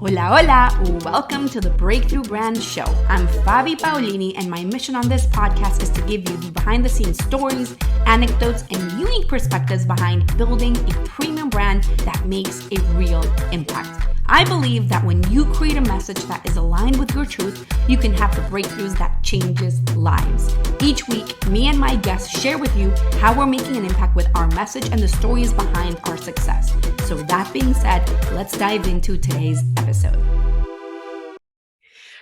Hola, hola! Welcome to the Breakthrough Brand Show. I'm Fabi Paolini, and my mission on this podcast is to give you the behind-the-scenes stories, anecdotes, and unique perspectives behind building a premium brand that makes a real impact. I believe that when you create a message that is aligned with your truth, you can have the breakthroughs that changes lives. Each week, me and my guests share with you how we're making an impact with our message and the stories behind our success. So that being said, let's dive into today's episode.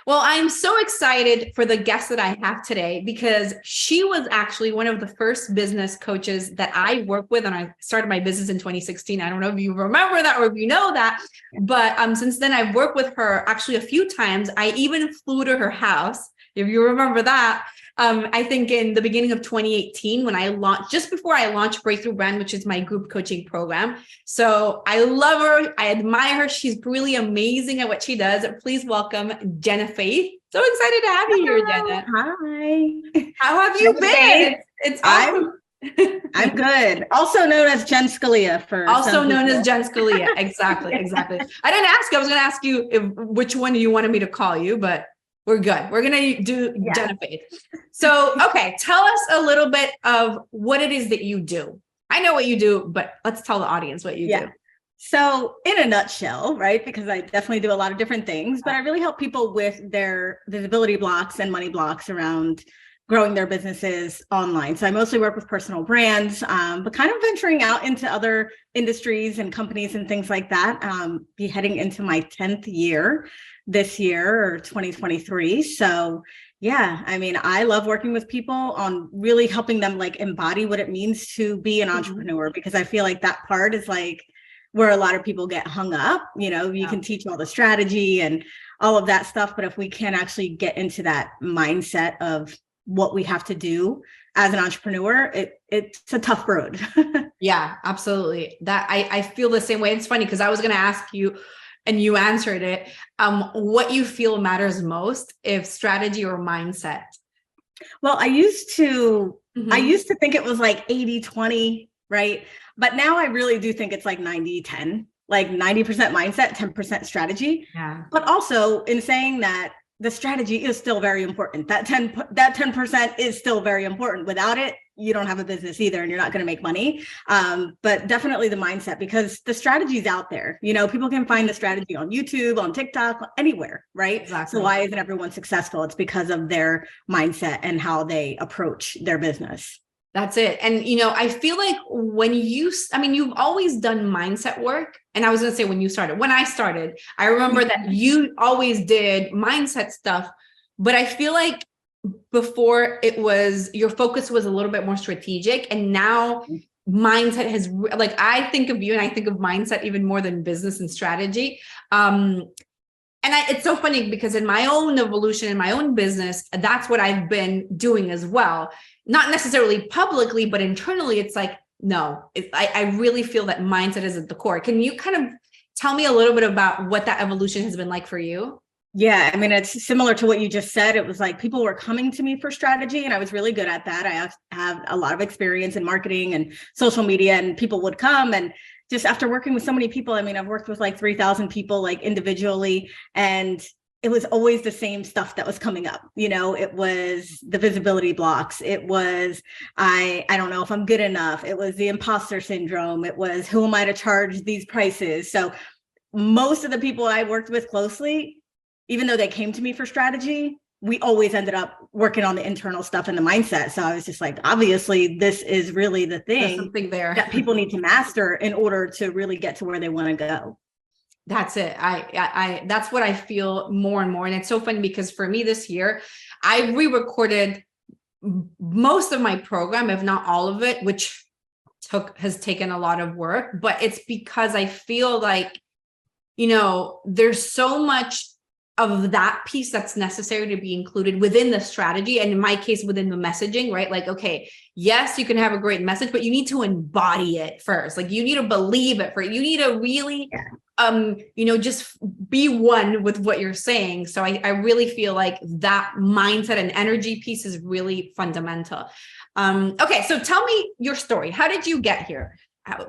Well, I'm so excited for the guest that I have today because she was actually one of the first business coaches that I worked with when I started my business in 2016. I don't know if you remember that or if you know that, but since then I've worked with her actually a few times. I even flew to her house, if you remember that. I think in the beginning of 2018 when I launched, just before I launched Breakthrough Brand, which is my group coaching program. So I love her. I admire her. She's really amazing at what she does. Please welcome Jenna Faith. So excited to have you here, Jenna. Hi. How have you been? It's awesome. I'm good. Also known as Jen Scalia as Jen Scalia. Exactly. I didn't ask you. I was going to ask you which one you wanted me to call you, but we're good. We're going to do Jenna Faith. So, okay, tell us a little bit of what it is that you do. I know what you do, but let's tell the audience what you do. So in a nutshell, right, because I definitely do a lot of different things, but I really help people with their visibility blocks and money blocks around growing their businesses online. So I mostly work with personal brands, but kind of venturing out into other industries and companies and things like that. Be heading into my 10th year this year, or 2023. So yeah, I mean, I love working with people on really helping them like embody what it means to be an entrepreneur, because I feel like that part is like where a lot of people get hung up. You know, you can teach all the strategy and all of that stuff, but if we can actually get into that mindset of what we have to do as an entrepreneur, it's a tough road. Yeah, absolutely. That I feel the same way. It's funny because I was going to ask you, and you answered it, what you feel matters most, if strategy or mindset? Well, I used to think it was like 80-20, right? But now I really do think it's like 90-10, like 90% mindset, 10% strategy. Yeah. But also in saying that, the strategy is still very important. That 10% is still very important. Without it, you don't have a business either, and you're not going to make money. But definitely the mindset, because the strategy is out there. You know, people can find the strategy on YouTube, on TikTok, anywhere, right? Exactly. So why isn't everyone successful? It's because of their mindset and how they approach their business. That's it. And, you know, I feel like you've always done mindset work. And I was going to say when I started, I remember that you always did mindset stuff, but I feel like before your focus was a little bit more strategic. And now mindset has, like, I think of you and I think of mindset even more than business and strategy. It's so funny because in my own evolution, in my own business, that's what I've been doing as well. Not necessarily publicly, but internally, it's like, no, I really feel that mindset is at the core. Can you kind of tell me a little bit about what that evolution has been like for you? Yeah, I mean, it's similar to what you just said. It was like people were coming to me for strategy, and I was really good at that. I have a lot of experience in marketing and social media, and people would come. And just after working with so many people, I mean, I've worked with like 3,000 people, like individually, and it was always the same stuff that was coming up. You know, it was the visibility blocks. It was, I don't know if I'm good enough. It was the imposter syndrome. It was, who am I to charge these prices? So most of the people I worked with closely, even though they came to me for strategy, we always ended up working on the internal stuff and the mindset. So I was just like, obviously, this is really the thing that people need to master in order to really get to where they want to go. That's it. I that's what I feel more and more. And it's so funny because for me this year, I re-recorded most of my program, if not all of it, which has taken a lot of work, but it's because I feel like, you know, there's so much of that piece that's necessary to be included within the strategy. And in my case, within the messaging, right? Like, okay, yes, you can have a great message, but you need to embody it first. Like you need to believe it first. You need to really, just be one with what you're saying. So I really feel like that mindset and energy piece is really fundamental. Okay. So tell me your story. How did you get here?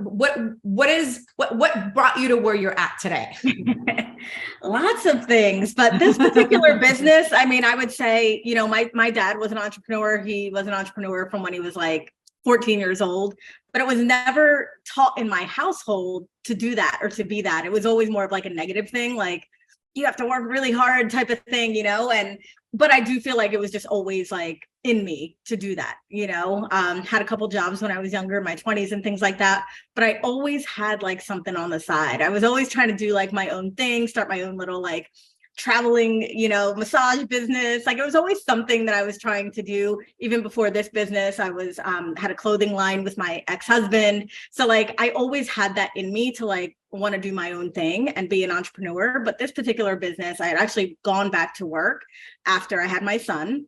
what brought you to where you're at today? Lots of things, but this particular business, I mean, I would say, my dad was an entrepreneur. He was an entrepreneur from when he was like 14 years old, but it was never taught in my household to do that or to be that. It was always more of like a negative thing, like you have to work really hard type of thing, but I do feel like it was just always like in me to do that, had a couple jobs when I was younger, my 20s and things like that. But I always had like something on the side. I was always trying to do like my own thing, start my own little like traveling, massage business. Like it was always something that I was trying to do. Even before this business, I was had a clothing line with my ex-husband. So like I always had that in me to like want to do my own thing and be an entrepreneur. But this particular business, I had actually gone back to work after I had my son.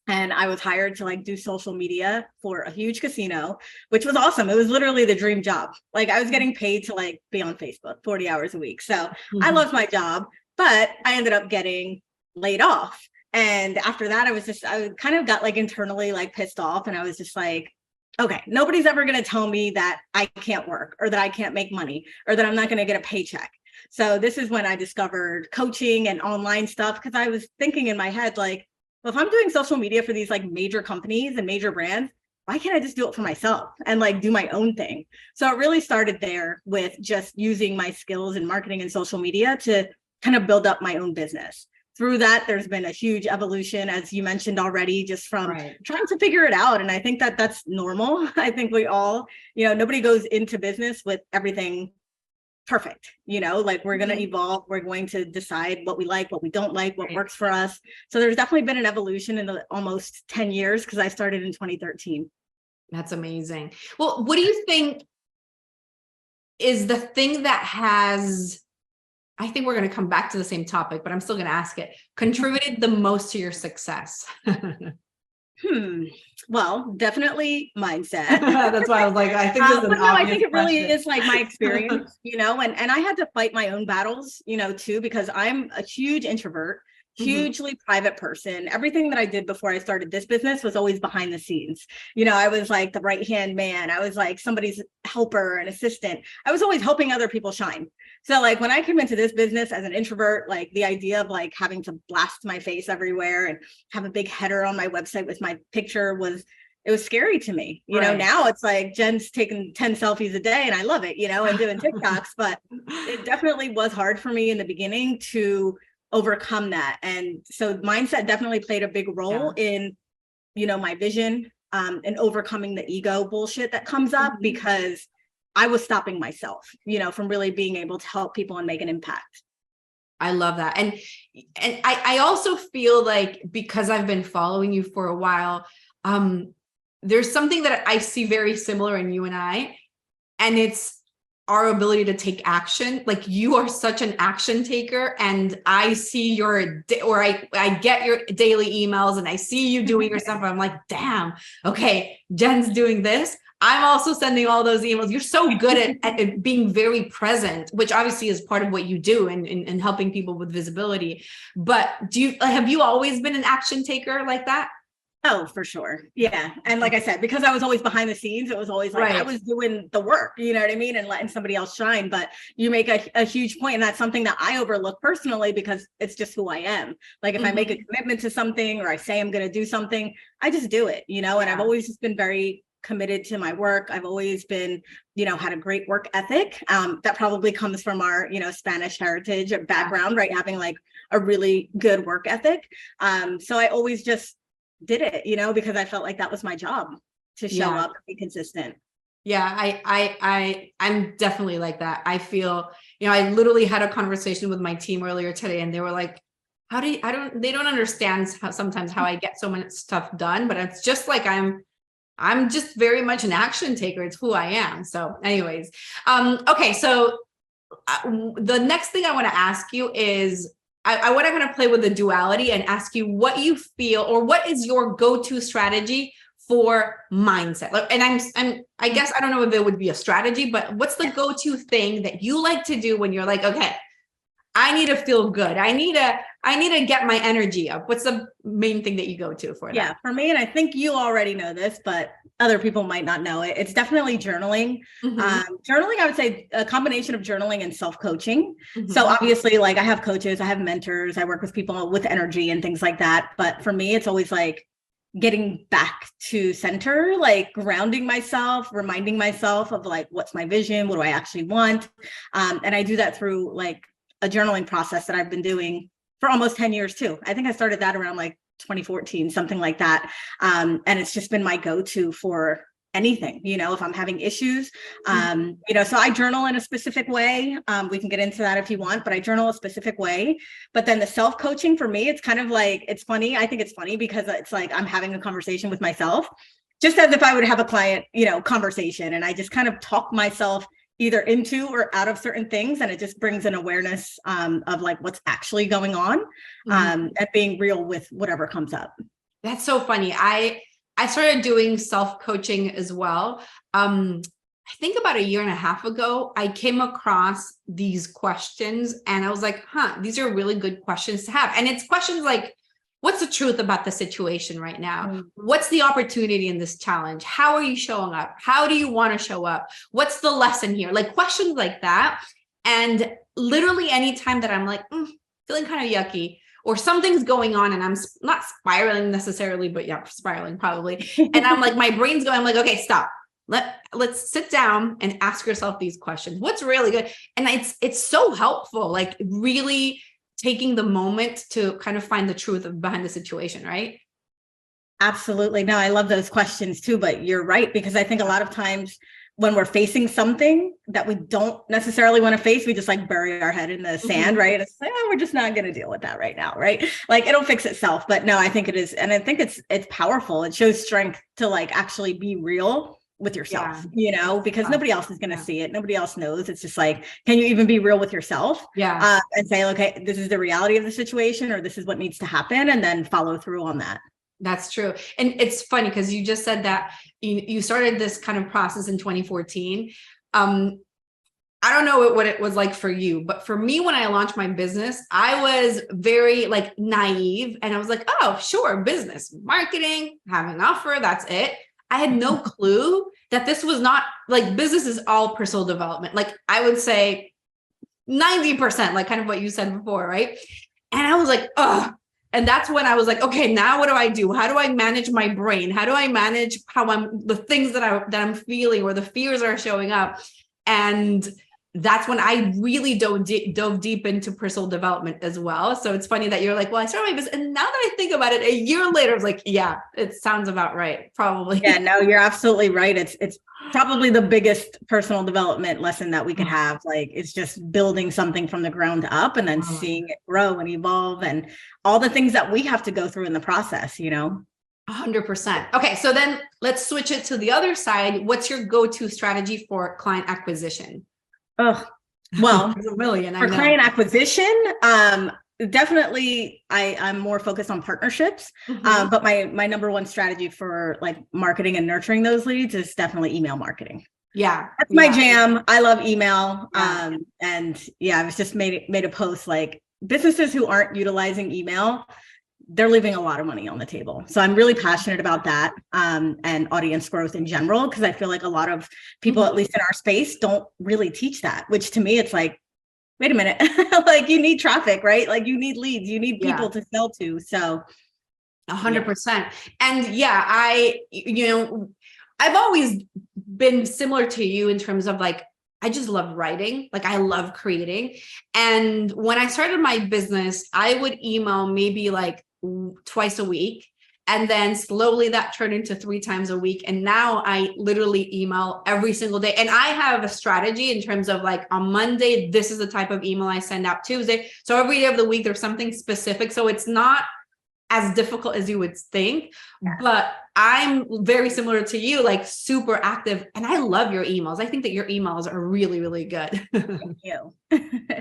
And I was hired to like do social media for a huge casino, which was awesome. It was literally the dream job. Like I was getting paid to like be on Facebook 40 hours a week. So I loved my job, but I ended up getting laid off. And after that, I kind of got like internally like pissed off. And I was just like, okay, nobody's ever going to tell me that I can't work or that I can't make money or that I'm not going to get a paycheck. So this is when I discovered coaching and online stuff, because I was thinking in my head, like, well, if I'm doing social media for these like major companies and major brands, why can't I just do it for myself and like do my own thing? So it really started there with just using my skills in marketing and social media to kind of build up my own business. Through that, there's been a huge evolution, as you mentioned already, just from trying to figure it out. And I think that that's normal. I think we all, nobody goes into business with everything perfect, like we're going to evolve. We're going to decide what we like, what we don't like, what works for us. So there's definitely been an evolution in the almost 10 years because I started in 2013. That's amazing. Well, what do you think is the thing that has, I think we're going to come back to the same topic, but I'm still going to ask it, contributed the most to your success? Well, definitely mindset. That's why I was like, I think this is an obvious I think it really question. is like my experience, and I had to fight my own battles, too, because I'm a huge introvert, hugely private person. Everything that I did before I started this business was always behind the scenes. I was like the right-hand man. I was like somebody's helper and assistant. I was always helping other people shine. So like when I came into this business as an introvert, like the idea of like having to blast my face everywhere and have a big header on my website with my picture it was scary to me. Now it's like Jen's taking 10 selfies a day and I love it, and doing TikToks, but it definitely was hard for me in the beginning to overcome that. And so mindset definitely played a big role in, my vision and overcoming the ego bullshit that comes up because I was stopping myself, from really being able to help people and make an impact. I love that. And I also feel like because I've been following you for a while, there's something that I see very similar in you and I, and it's our ability to take action. Like you are such an action taker, and I see I get your daily emails and I see you doing your stuff. I'm like, damn, okay, Jen's doing this. I'm also sending all those emails. You're so good at being very present, which obviously is part of what you do and helping people with visibility. But have you always been an action taker like that? Oh, for sure. Yeah. And like I said, because I was always behind the scenes, it was always like I was doing the work, you know what I mean? And letting somebody else shine. But you make a huge point, and that's something that I overlook personally because it's just who I am. Like if I make a commitment to something or I say I'm going to do something, I just do it, and I've always just been very committed to my work. I've always been, had a great work ethic. That probably comes from our, Spanish heritage or background, right? Having like a really good work ethic. So I always just did it, because I felt like that was my job, to show up and be consistent. Yeah, I'm definitely like that. I feel, I literally had a conversation with my team earlier today, and they were like, they don't understand sometimes how I get so much stuff done, but it's just like, I'm just very much an action taker. It's who I am. So anyways, okay. So the next thing I want to ask you is, I want to kind of play with the duality and ask you what you feel, or what is your go-to strategy for mindset? And I guess, I don't know if it would be a strategy, but what's the go-to thing that you like to do when you're like, okay, I I need to feel good. I need to get my energy up. What's the main thing that you go to for that? Yeah, for me, and I think you already know this, but other people might not know it. It's definitely journaling. Journaling, I would say a combination of journaling and self-coaching. So obviously, like I have coaches, I have mentors, I work with people with energy and things like that. But for me, it's always like getting back to center, like grounding myself, reminding myself of like, what's my vision? What do I actually want? And I do that through like a journaling process that I've been doing for almost 10 years too. I think I started that around like 2014, something like that. And it's just been my go-to for anything, if I'm having issues, so I journal in a specific way. We can get into that if you want, but I journal a specific way. But then the self-coaching for me, it's kind of like, it's funny. I think it's funny because it's like, I'm having a conversation with myself, just as if I would have a client, conversation. And I just kind of talk myself either into or out of certain things. And it just brings an awareness of like what's actually going on and being real with whatever comes up. That's so funny. I started doing self-coaching as well. I think about a year and a half ago, I came across these questions and I was like, these are really good questions to have. And it's questions like, what's the truth about the situation right now? What's the opportunity in this challenge? How are you showing up? How do you want to show up? What's the lesson here? Like questions like that. And literally anytime that I'm like, feeling kind of yucky, or something's going on and I'm not spiraling necessarily, but yeah, spiraling probably. And I'm like, my brain's going, I'm like, okay, stop. Let's sit down and ask yourself these questions. What's really good? And it's so helpful, like really taking the moment to kind of find the truth behind the situation, right? Absolutely. No, I love those questions too, but you're right, because I think a lot of times when we're facing something that we don't necessarily want to face, we just like bury our head in the sand, right? It's like, we're just not going to deal with that right now, right? Like it'll fix itself. But no, I think it is. And I think it's powerful. It shows strength to like actually be real with yourself, because nobody else is going to see it. Nobody else knows. It's just like, can you even be real with yourself? And say, okay, this is the reality of the situation, or this is what needs to happen, and then follow through on that. That's true. And it's funny because you just said that you started this kind of process in 2014. I don't know what it was like for you, but for me, when I launched my business, I was very like naive and I was like, oh, sure. Business, marketing, have an offer. That's it. I had no clue that this was not like business is all personal development. Like I would say 90%, like kind of what you said before. Right. And I was like, oh, and that's when I was like, okay, now what do I do? How do I manage my brain? How do I manage the things that I'm feeling or the fears are showing up? And that's when I really dove deep into personal development as well. So it's funny that you're like, well, I started my business. And now that I think about it, a year later, I was like, yeah, it sounds about right. Probably. Yeah, no, you're absolutely right. It's probably the biggest personal development lesson that we could have. Like it's just building something from the ground up and then seeing it grow and evolve and all the things that we have to go through in the process, 100%. Okay. So then let's switch it to the other side. What's your go-to strategy for client acquisition? Oh, well, There's a million. For client acquisition, definitely I'm more focused on partnerships. But my number one strategy for like marketing and nurturing those leads is definitely email marketing. Yeah. That's my jam. I love email. And I was just made a post like businesses who aren't utilizing email, they're leaving a lot of money on the table. So I'm really passionate about that and audience growth in general, because I feel like a lot of people, at least in our space, don't really teach that, which to me, it's like, wait a minute, like you need traffic, right? Like you need leads, you need people to sell to. So 100%. And I've always been similar to you in terms of like, I just love writing. Like I love creating. And when I started my business, I would email maybe like twice a week. And then slowly that turned into 3 times a week. And now I literally email every single day. And I have a strategy in terms of like on Monday, this is the type of email I send out Tuesday. So every day of the week, there's something specific. So it's not as difficult as you would think, but I'm very similar to you, like super active. And I love your emails. I think that your emails are really, really good. Thank you.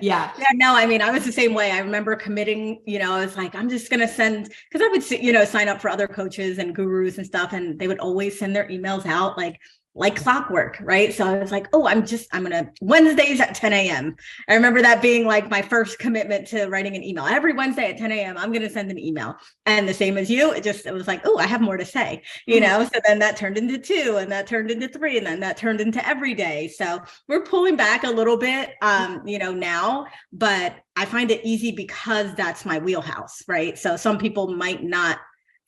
Yeah. No, I mean, I was the same way. I remember committing, I was like, I'm just going to send, because I would, sign up for other coaches and gurus and stuff. And they would always send their emails out like like clockwork, right? So I was like, oh, I'm gonna Wednesdays at 10 a.m. I remember that being like my first commitment to writing an email. Every Wednesday at 10 a.m. I'm gonna send an email. And the same as you, it was like, oh, I have more to say, So then that turned into 2, and that turned into 3, and then that turned into every day. So we're pulling back a little bit, now, but I find it easy because that's my wheelhouse, right? So some people might not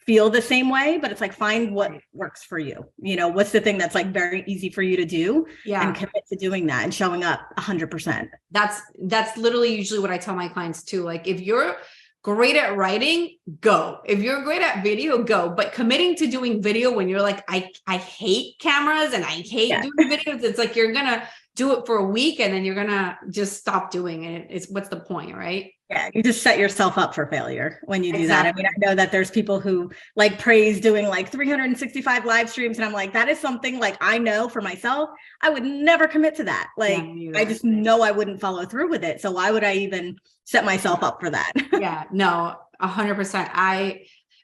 feel the same way, but it's like, find what works for you. What's the thing that's like very easy for you to do, and commit to doing that and showing up 100%. That's literally usually what I tell my clients too. Like, if you're great at writing, go. If you're great at video, go. But committing to doing video when you're like, I hate cameras and I hate doing videos, it's like, you're going to do it for a week and then you're going to just stop doing it. It's what's the point, right? Yeah, you just set yourself up for failure when you do that. I mean, I know that there's people who like praise doing like 365 live streams. And I'm like, that is something like, I know for myself, I would never commit to that. Like, I just know I wouldn't follow through with it. So why would I even set myself up for that? Yeah, no, 100%.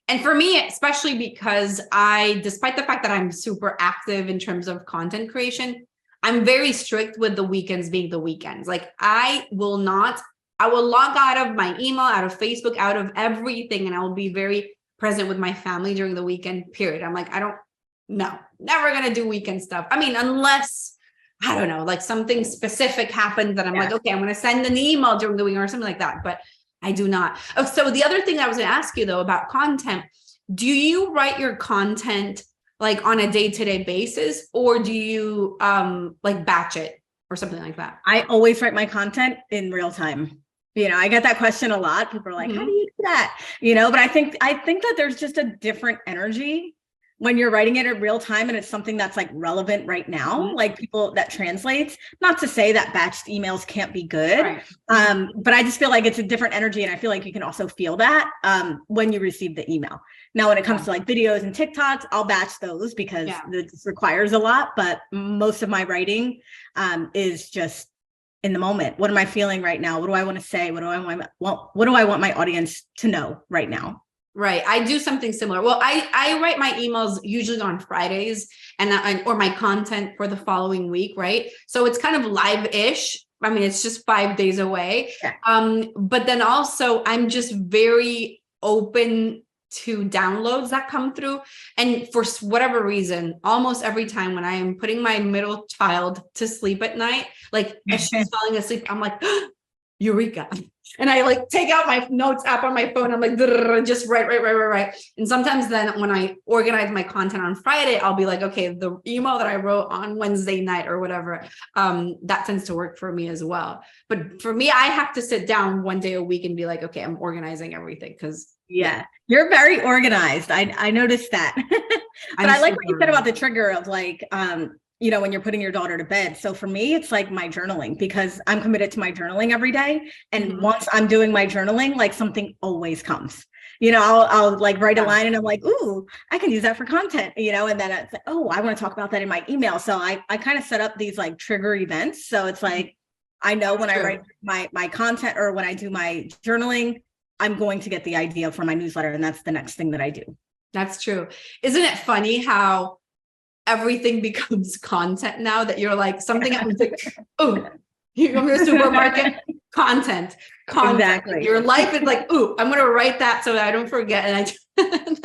And for me, especially because despite the fact that I'm super active in terms of content creation, I'm very strict with the weekends being the weekends. Like, I will log out of my email, out of Facebook, out of everything. And I will be very present with my family during the weekend period. I'm like, never going to do weekend stuff. I mean, unless, I don't know, like something specific happens that I'm like, okay, I'm going to send an email during the week or something like that. But I do not. Oh, so the other thing I was going to ask you though, about content, do you write your content like on a day-to-day basis, or do you like batch it or something like that? I always write my content in real time. I get that question a lot. People are like, how do you do that? But I think that there's just a different energy when you're writing it in real time, and it's something that's like relevant right now, like people that translates. Not to say that batched emails can't be good, right. But I just feel like it's a different energy, and I feel like you can also feel that when you receive the email. Now, when it comes to like videos and TikToks, I'll batch those because this requires a lot. But most of my writing is just in the moment. What am I feeling right now? What do I want to say? What do I want my audience to know right now? Right. I do something similar. Well, I write my emails usually on Fridays or my content for the following week. Right. So it's kind of live-ish. I mean, it's just 5 days away. Yeah. But then also I'm just very open to downloads that come through. And for whatever reason, almost every time when I am putting my middle child to sleep at night, like as she's falling asleep, I'm like, Eureka. And I like take out my notes app on my phone. I'm like, just write. And sometimes then when I organize my content on Friday, I'll be like, okay, the email that I wrote on Wednesday night or whatever, that tends to work for me as well. But for me, I have to sit down one day a week and be like, okay, I'm organizing everything because you're very organized. I noticed that. But I like what you said about the trigger of like, when you're putting your daughter to bed. So for me, it's like my journaling, because I'm committed to my journaling every day. And once I'm doing my journaling, like something always comes. I'll like write a line and I'm like, ooh, I can use that for content, and then it's like, oh, I want to talk about that in my email. So I kind of set up these like trigger events. So it's like, I know when I write my content or when I do my journaling, I'm going to get the idea for my newsletter. And that's the next thing that I do. That's true. Isn't it funny how everything becomes content now, that you're like something happens like, oh, you go to the supermarket, content. Exactly. Your life is like, ooh, I'm going to write that so that I don't forget. And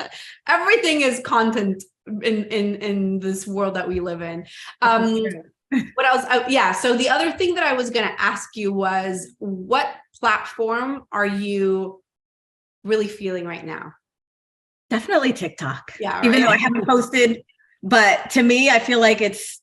everything is content in this world that we live in. What else? So the other thing that I was going to ask you was, what platform are you really feeling right now? Definitely TikTok. Yeah. Even though I haven't posted. But to me, I feel like it's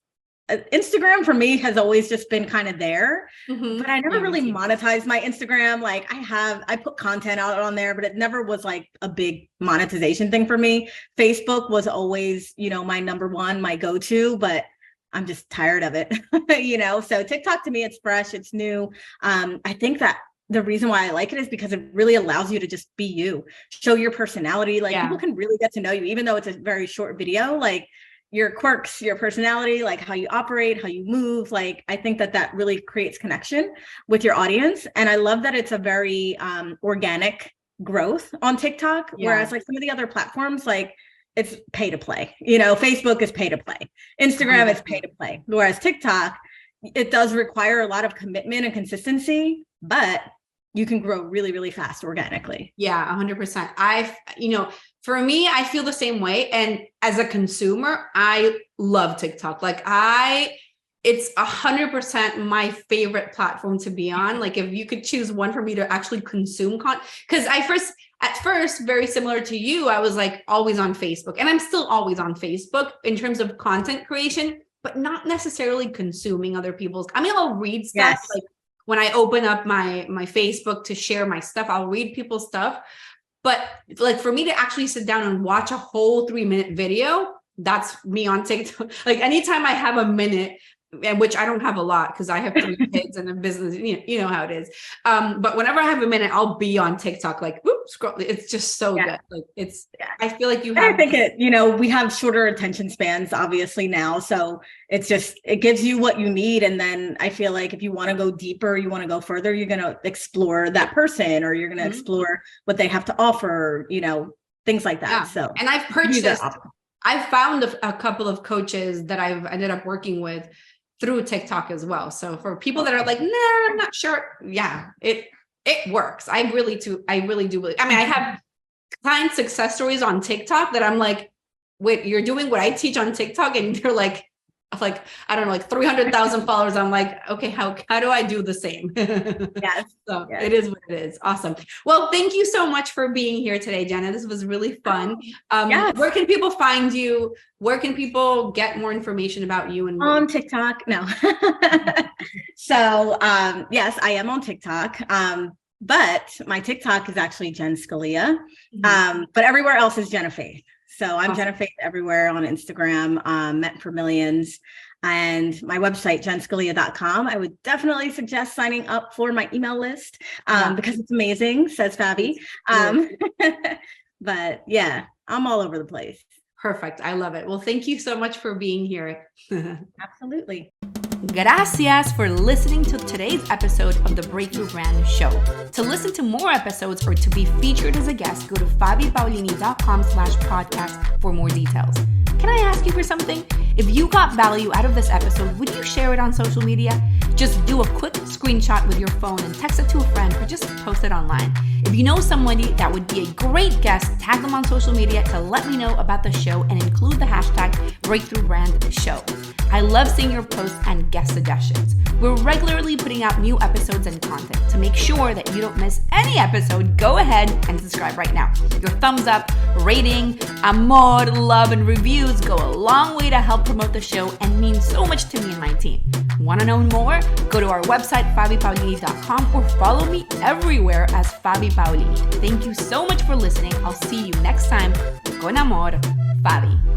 Instagram for me has always just been kind of there, but I never really monetized my Instagram. Like I put content out on there, but it never was like a big monetization thing for me. Facebook was always, my number one, my go-to, but I'm just tired of it, So TikTok to me, it's fresh, it's new. I think that the reason why I like it is because it really allows you to just be you, show your personality. Like people can really get to know you, even though it's a very short video, like your quirks, your personality, like how you operate, how you move. Like, I think that really creates connection with your audience. And I love that it's a very organic growth on TikTok. Whereas like some of the other platforms, like it's pay to play. Facebook is pay to play. Instagram is pay to play. Whereas TikTok, it does require a lot of commitment and consistency, but you can grow really, really fast organically. Yeah, 100%. For me, I feel the same way. And as a consumer, I love TikTok. It's 100% my favorite platform to be on. Like if you could choose one for me to actually consume content, because at first, very similar to you, I was like always on Facebook, and I'm still always on Facebook in terms of content creation, but not necessarily consuming other people's. I'll read stuff. Yes. Like when I open up my Facebook to share my stuff, I'll read people's stuff. But like for me to actually sit down and watch a whole 3-minute video, that's me on TikTok. Like anytime I have a minute, and which I don't have a lot because I have 3 kids and a business, you know how it is. But whenever I have a minute, I'll be on TikTok, like, whoop, scroll. It's just so good. Like I feel like I think we have shorter attention spans, obviously now. So it gives you what you need. And then I feel like if you want to go deeper, you want to go further, you're going to explore that person, or you're going to explore what they have to offer, things like that. Yeah. So, and I've found a couple of coaches that I've ended up working with through TikTok as well. So for people that are like, nah, I'm not sure. Yeah, it works. I really do believe. I have client success stories on TikTok that I'm like, wait, you're doing what I teach on TikTok? And they're like, I don't know, like 300,000 followers. I'm like, okay, how do I do the same? Yes. So It is what it is. Awesome. Well, thank you so much for being here today, Jenna. This was really fun. Yes. Where can people find you? Where can people get more information about you? And on TikTok? No. So, yes, I am on TikTok. But my TikTok is actually Jen Scalia. But everywhere else is Jenna Faith. So I'm Jenna Faith everywhere on Instagram, Meant for Millions, and my website, jenscalia.com. I would definitely suggest signing up for my email list because it's amazing, says Fabi. But yeah, I'm all over the place. Perfect. I love it. Well, thank you so much for being here. Absolutely. Gracias for listening to today's episode of the Breakthrough Brand Show. To listen to more episodes or to be featured as a guest, go to fabipaolini.com/podcast for more details. Can I ask you for something? If you got value out of this episode, would you share it on social media? Just do a quick screenshot with your phone and text it to a friend, or just post it online. If you know somebody that would be a great guest, tag them on social media to let me know about the show and include the hashtag Breakthrough Brand Show. I love seeing your posts and guest suggestions. We're regularly putting out new episodes and content. To make sure that you don't miss any episode, go ahead and subscribe right now. Your thumbs up, rating, amor, love, and reviews go a long way to help promote the show and mean so much to me and my team. Want to know more? Go to our website, fabipaolini.com, or follow me everywhere as Fabi Paolini. Thank you so much for listening. I'll see you next time. Con amor, Fabi.